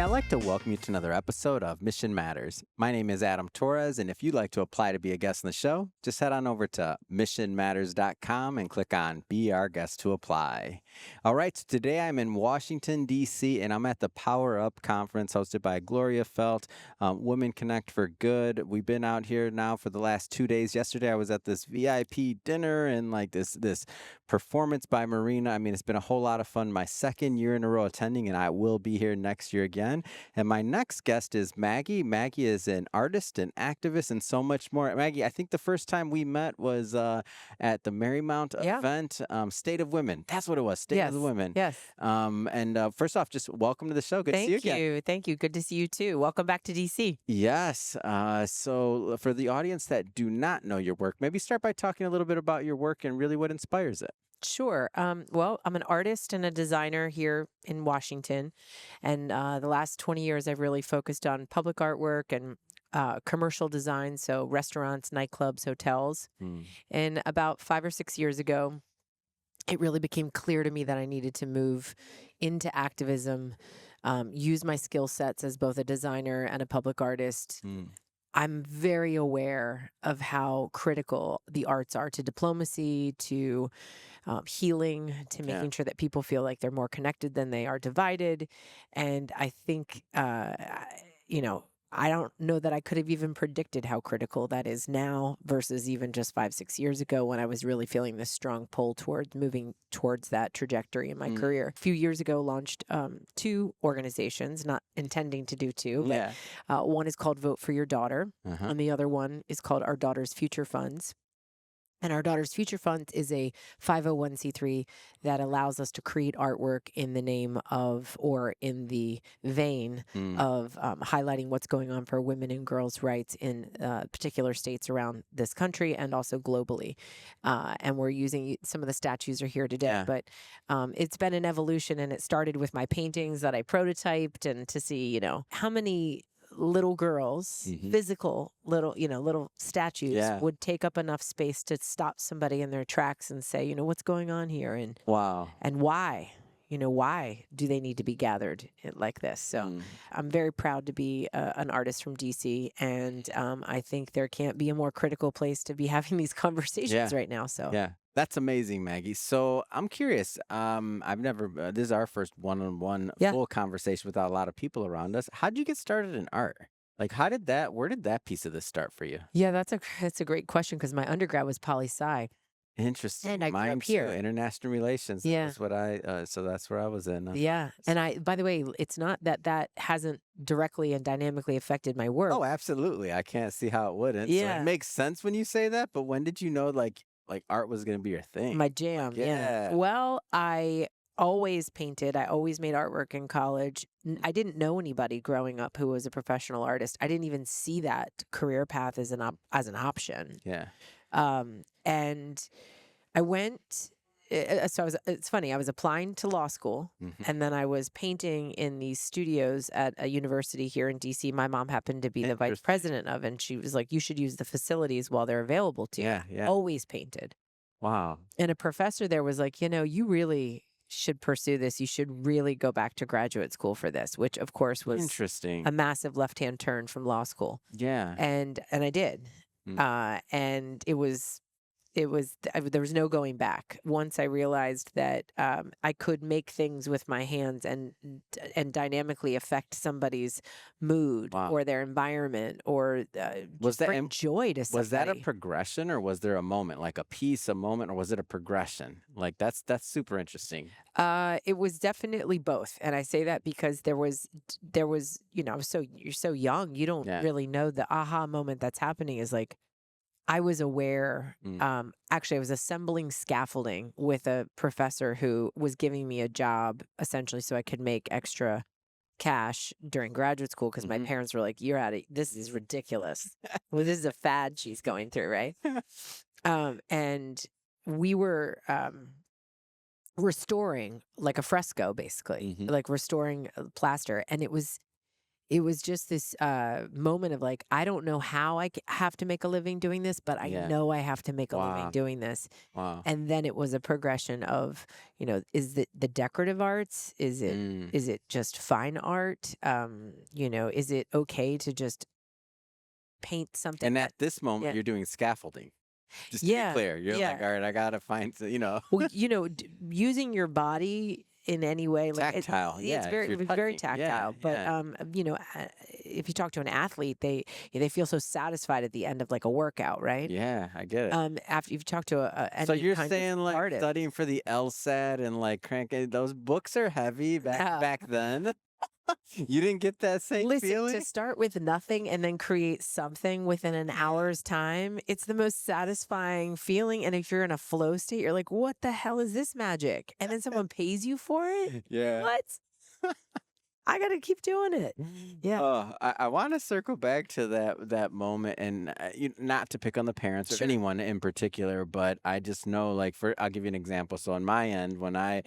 I'd like to welcome you to another episode of Mission Matters. My name is Adam Torres, and if you'd like to apply to be a guest on the show, just head on over to missionmatters.com and click on Be Our Guest to apply. All right, so today I'm in Washington, D.C., and I'm at the Power Up Conference hosted by Gloria Felt, Women Connect for Good. We've been out here now for the last 2 days. Yesterday I was at this VIP dinner and like this performance by Marina. I mean, it's been a whole lot of fun. My second year in a row attending, and I will be here next year again. And my next guest is Maggie. Maggie is an artist, an activist, and so much more. Maggie, I think the first time we met was at the Marymount event, State of Women. That's what it was, State of the Women. Yes. First off, just welcome to the show. Good to see you again. Thank you. Good to see you too. Welcome back to DC. Yes. So for the audience that do not know your work, maybe start by talking a little bit about your work and really what inspires it. Sure. Well, I'm an artist and a designer here in Washington. And the last 20 years, I've really focused on public artwork and commercial design. So restaurants, nightclubs, hotels. And about 5 or 6 years ago, it really became clear to me that I needed to move into activism, use my skill sets as both a designer and a public artist. I'm very aware of how critical the arts are to diplomacy, to healing, to making sure that people feel like they're more connected than they are divided. And I think, I don't know that I could have even predicted how critical that is now versus even just 5, 6 years ago when I was really feeling this strong pull towards moving towards that trajectory in my career. A few years ago, launched 2 organizations, not intending to do 2, but one is called Vote for Your Daughter, and the other one is called Our Daughter's Future Funds. And Our Daughter's Future Fund is a 501c3 that allows us to create artwork in the name of, or in the vein of, highlighting what's going on for women and girls' rights in particular states around this country and also globally. And we're using, some of the statues are here today, but it's been an evolution, and it started with my paintings that I prototyped, and to see, how many little girls, physical little statues would take up enough space to stop somebody in their tracks and say, what's going on here, and why, why do they need to be gathered like this? So I'm very proud to be an artist from DC, and I think there can't be a more critical place to be having these conversations right now. So That's amazing, Maggie. So I'm curious. I've never. This is our first one-on-one full conversation without a lot of people around us. How did you get started in art? Like, where did that piece of this start for you? Yeah, that's a great question, because my undergrad was poli-sci. Interesting. And I grew Mine up here. too. International relations. Yeah. That's what I. So that's where I was in. Yeah. And by the way, it's not that hasn't directly and dynamically affected my work. Oh, absolutely. I can't see how it wouldn't. So Yeah. it makes sense when you say that. But when did you know like art was going to be your thing? My jam. Yeah. Well, I always painted. I always made artwork in college. I didn't know anybody growing up who was a professional artist. I didn't even see that career path as an option. Yeah. And I went. It's funny. I was applying to law school, and then I was painting in these studios at a university here in DC. My mom happened to be the vice president of, and she was like, "You should use the facilities while they're available to you." Yeah. Always painted. Wow. And a professor there was like, you really should pursue this. You should really go back to graduate school for this, which of course was Interesting. a massive left-hand turn from law school. Yeah. And I did. And there was no going back. Once I realized that I could make things with my hands and dynamically affect somebody's mood or their environment, or bring joy to somebody. Was that a progression, or was there a moment, like a moment, or was it a progression? Like that's super interesting. It was definitely both, and I say that because there was you're so young, you don't really know the aha moment that's happening is like. I was aware, actually, I was assembling scaffolding with a professor who was giving me a job, essentially, so I could make extra cash during graduate school, because my parents were like, this is ridiculous. Well, this is a fad she's going through, right? And we were restoring, like a fresco, basically, like restoring plaster. And it was it was just this moment of like, I don't know how have to make a living doing this, but I Yeah. know I have to make a living Wow. doing this. Wow. And then it was a progression of, is it the decorative arts? Mm. Is it just fine art? Is it okay to just paint something And that, at this moment, yeah, you're doing scaffolding. Just to be yeah, clear, you're like, yeah. all right, I gotta find, Well, using your body in any way, like tactile. it's Yeah, if very, you're very touching. Yeah, tactile. But yeah, if you talk to an athlete, they feel so satisfied at the end of like a workout, right? yeah. I get it. After you've talked to So any you're kind of saying like artist, studying for the LSAT and like cranking those books are heavy yeah. back then. You didn't get that same Listen, to feeling? start with nothing and then create something within an hour's time, it's the most satisfying feeling. And if you're in a flow state, you're like, what the hell is this magic? And then someone pays you for it? Yeah. What? I got to keep doing it. Yeah, Oh, I want to circle back to that moment, and not to pick on the parents or sure. anyone in particular, but I just know, like, I'll give you an example. So on my end, when I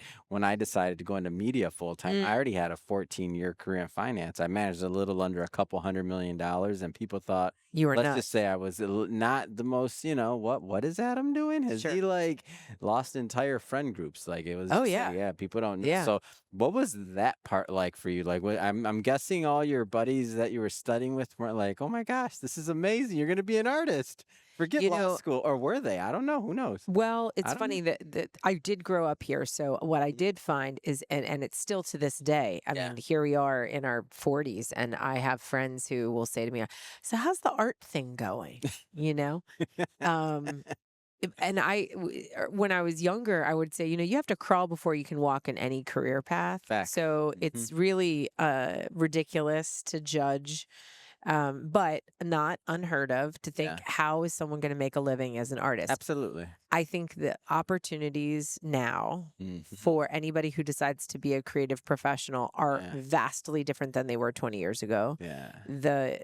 decided to go into media full time, Mm, I already had a 14-year career in finance. I managed a little under a couple $100 million, and people thought, you are let's just nuts. say I was not the most, what is Adam doing? Has Sure. he like lost entire friend groups? Like it was Oh, just yeah. like, yeah, people don't know. Yeah. So what was that part like for you? Like, I'm guessing all your buddies that you were studying with weren't like, "Oh my gosh, this is amazing! You're going to be an artist. Forget You law know, school." Or were they? I don't know. Who knows? well, I it's don't know. funny that I did grow up here. So what I Mhm. did find is, and it's still to this day. I Yeah. mean, here we are in our 40s, and I have friends who will say to me, "So how's the art thing going?" You know, um, and when I was younger, I would say, you have to crawl before you can walk in any career path. Facts. So Hmm. it's really ridiculous to judge, but not unheard of to think, Yeah. how is someone going to make a living as an artist? Absolutely. I think the opportunities now Hmm. for anybody who decides to be a creative professional are Yeah. vastly different than they were 20 years ago. Yeah. The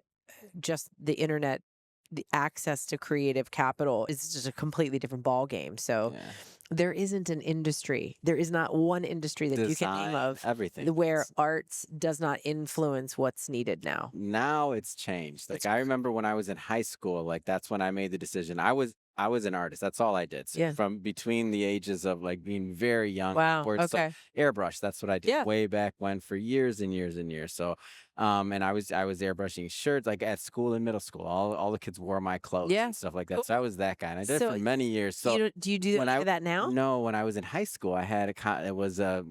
just the internet, the access to creative capital is just a completely different ball game. So Yeah. there isn't an industry. There is not one industry that you can name Design of everything. where arts does not influence what's needed now. Now it's changed. Like It's I remember when I was in high school, like that's when I made the decision. I was an artist. That's all I did. So yeah. from between the ages of like being very young Wow. upwards. So Okay. airbrush, that's what I did Yeah. way back when for years and years and years. So and I was airbrushing shirts like at school and middle school. All the kids wore my clothes Yeah. and stuff like Cool. that. So I was that guy. And I did it So for many years. So do you do when any I of that now? no, when I was in high school, I had it was a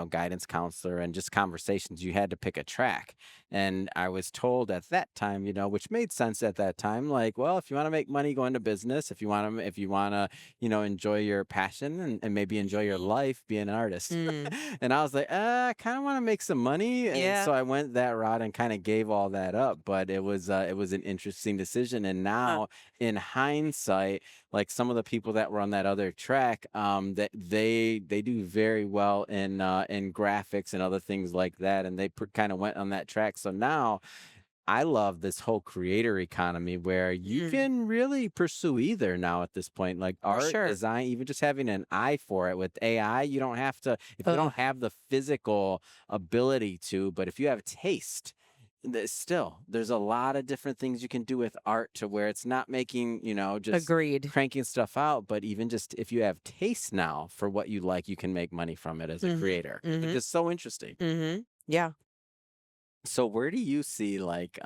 guidance counselor and just conversations. You had to pick a track, and I was told at that time, which made sense at that time, like, well, if you want to make money, go into business. If you want to, enjoy your passion and maybe enjoy your life, be an artist. Mm, And I was like, I kind of want to make some money, and yeah. so I went that route and kind of gave all that up. But it was an interesting decision, and Huh. now in hindsight, like some of the people that were on that other track, that they do very well in graphics and other things like that, and they kind of went on that track. So now I love this whole creator economy where you Mm, can really pursue either now at this point, like for art, sure. design, even just having an eye for it. With AI, you don't have to, if you Ugh, don't have the physical ability to, but if you have taste, still, there's a lot of different things you can do with art to where it's not making, just agreed. cranking stuff out, but even just if you have taste now for what you like, you can make money from it as a Mhm. creator. It's Mhm. just so interesting. Mhm. Yeah. So where do you see like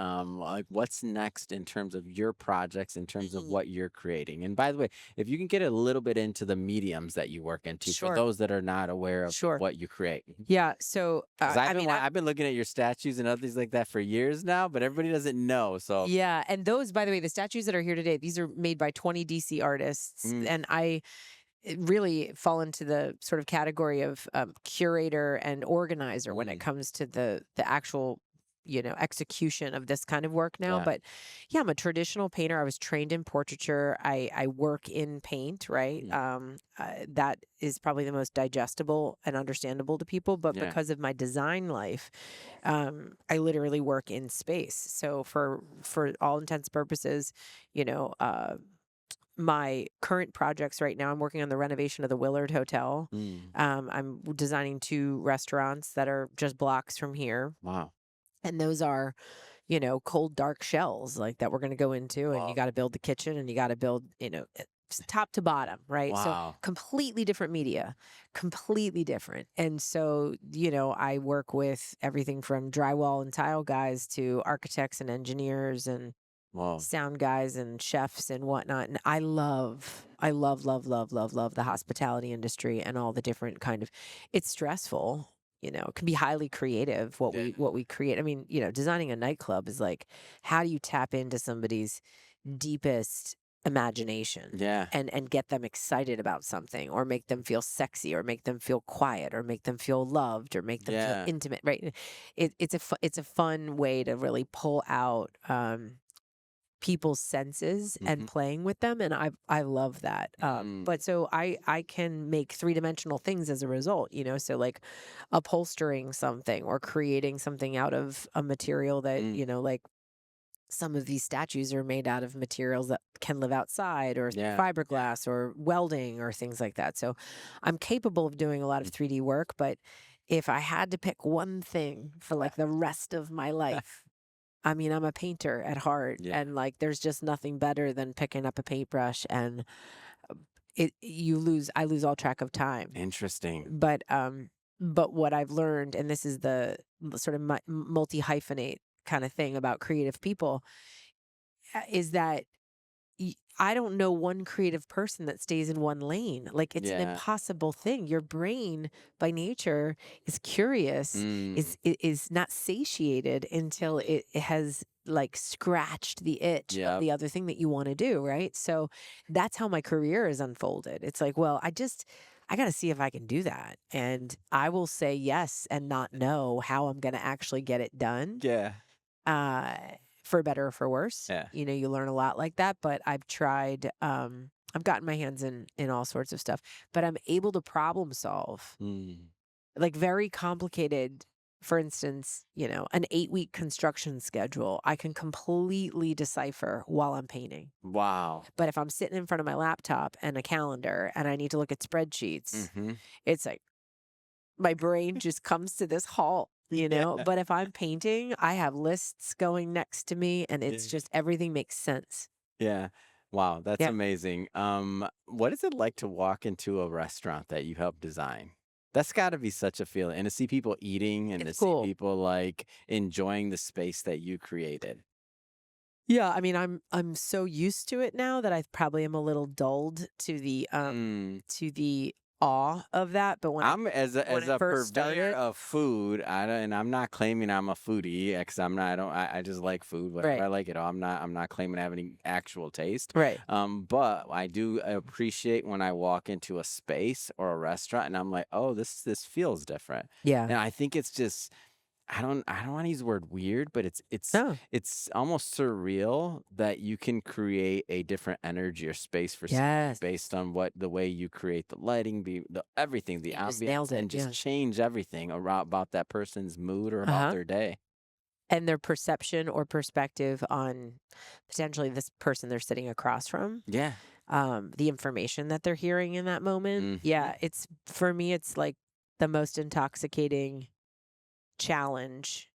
what's next in terms of your projects, in terms of Mhm. what you're creating? And by the way, if you can get a little bit into the mediums that you work into for Sure. those that are not aware of Sure. what you create. Yeah. So Because I've I been mean, I've been looking at your statues and other things like that for years now, but everybody doesn't know. So yeah, and those, by the way, the statues that are here today, these are made by 20 DC artists, mm, and I really fall into the sort of category of curator and organizer when it mm, comes to the actual execution of this kind of work now. yeah. But yeah, I'm a traditional painter. I was trained in portraiture. I work in paint, right? Mm, That is probably the most digestible and understandable to people. But yeah. because of my design life, I literally work in space. So for all intents and purposes, you know my current projects right now, I'm working on the renovation of the Willard Hotel. Mm, I'm designing two restaurants that are just blocks from here. wow. And those are, you know, cold, dark shells like that we're going to go into, and you Wow. got to build the kitchen, and you got to build, you know, top to bottom, right? So Wow. completely different media, completely different. And so, you know, I work with everything from drywall and tile guys to architects and engineers and Wow. sound guys and chefs and whatnot. And I love the hospitality industry and all the different kind of, it's stressful. You know, it can be highly creative Yeah. what we create. I mean, you know, designing a nightclub is like, how do you tap into somebody's deepest imagination Yeah. and get them excited about something, or make them feel sexy, or make them feel quiet, or make them feel loved, or make them feel Yeah. intimate, right? It's a fun way to really pull out people's senses and Mhm. playing with them, and I love that. Mm. But so I can make three-dimensional things as a result, you know, so like upholstering something or creating something out of a material that, Mm. you know, like some of these statues are made out of materials that can live outside, or Yeah. fiberglass, or welding, or things like that. So I'm capable of doing a lot of 3D work, but if I had to pick one thing for like the rest of my life, I mean, I'm a painter at heart, Yeah. and like there's just nothing better than picking up a paintbrush, and I lose all track of time. Interesting. But what I've learned, and this is the sort of multi hyphenate kind of thing about creative people, is that I don't know one creative person that stays in one lane. Like, it's an Yeah. impossible thing. Your brain by nature is curious, Mm. is not satiated until it has like scratched the itch of Yep. the other thing that you want to do, right? So that's how my career is unfolded. It's like, well, I got to see if I can do that. And I will say yes and not know how I'm going to actually get it done. Yeah. Uh, for better or for worse. Yeah. You know, you learn a lot like that, but I've tried, I've gotten my hands in all sorts of stuff, but I'm able to problem solve Mm. like very complicated, for instance, you know, an 8-week construction schedule, I can completely decipher while I'm painting. Wow. But if I'm sitting in front of my laptop and a calendar and I need to look at spreadsheets, Mm-hmm. it's like my brain just comes to this halt, you know? Yeah. But if I'm painting, I have lists going next to me, and it's Yeah. just everything makes sense. Yeah. Wow, that's Yeah. amazing. What is it like to walk into a restaurant that you helped design? That's got to be such a feeling, and to see people eating, and to It's see cool. people like enjoying the space that you created. Yeah, I mean, I'm so used to it now that I probably am a little dulled Mm. to the awe of that. But I'm when as it a first purveyor started, of food, and I'm not claiming I'm a foodie because I'm not. I don't. I just like food, whatever right, I like it all. I'm not claiming I have any actual taste. right, But I do appreciate when I walk into a space or a restaurant and I'm like, oh, this feels different. yeah, And I think it's just I don't want to use the word weird, but oh, it's almost surreal that you can create a different energy or space for somebody yes, based on what the way you create the lighting, the everything, the you just ambience, nailed it. and just Yeah, change everything around about that person's mood or uh about huh. their day. And their perception or perspective on potentially this person they're sitting across from, Yeah. the information that they're hearing in that moment. Hmm. Yeah, it's for me, it's like the most intoxicating challenge,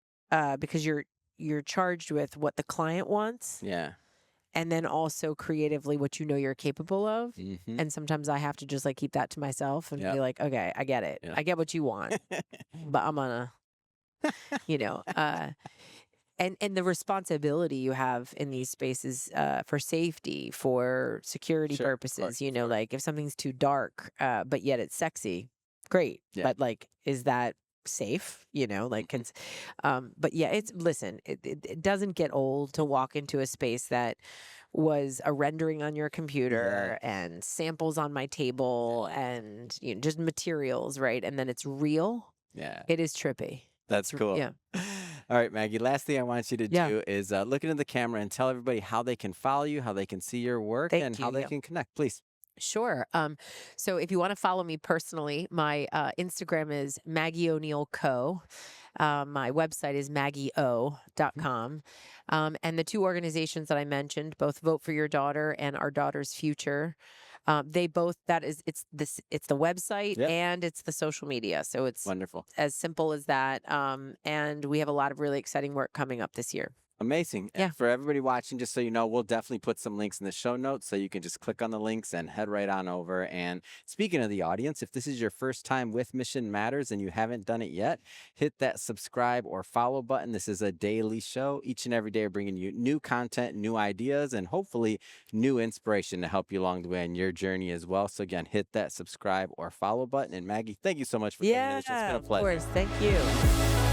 because you're charged with what the client wants, Yeah. and then also creatively what you know you're capable of. Hmm. And sometimes I have to just like keep that to myself and Yep. be like, okay, I get it. Yeah. I get what you want, but I'm gonna, you know, and the responsibility you have in these spaces, for safety, for security Sure. Of course. purposes, you Of know, course. like if something's too dark, but yet it's sexy, great. Yeah. But like, is that safe? You know, like, Mhm. but yeah, listen, it doesn't get old to walk into a space that was a rendering on your Yeah. computer and samples on my table and, you know, just materials, right? And then it's real. Yeah. It is trippy. That's cool. Yeah. All right, Maggie. Last thing I want you to Yeah. do is look into the camera and tell everybody how they can follow you, how they can see your work, and Thank how you. they Yeah. can connect. Please. Sure. So if you want to follow me personally, my Instagram is Maggie O'Neill Co. My website is Mhm. maggieo.com. And the two organizations that I mentioned, both Vote for Your Daughter and Our Daughter's Future, They both it's the website Yep. and it's the social media. So it's Wonderful. as simple as that. And we have a lot of really exciting work coming up this year. Amazing. Yeah. For everybody watching, just so you know, we'll definitely put some links in the show notes so you can just click on the links and head right on over. And speaking of the audience, if this is your first time with Mission Matters and you haven't done it yet, hit that subscribe or follow button. This is a daily show. Each and every day, we're bringing you new content, new ideas, and hopefully new inspiration to help you along the way on your journey as well. So again, hit that subscribe or follow button. And Maggie, thank you so much for joining us. It's been a Of pleasure. course. Thank you.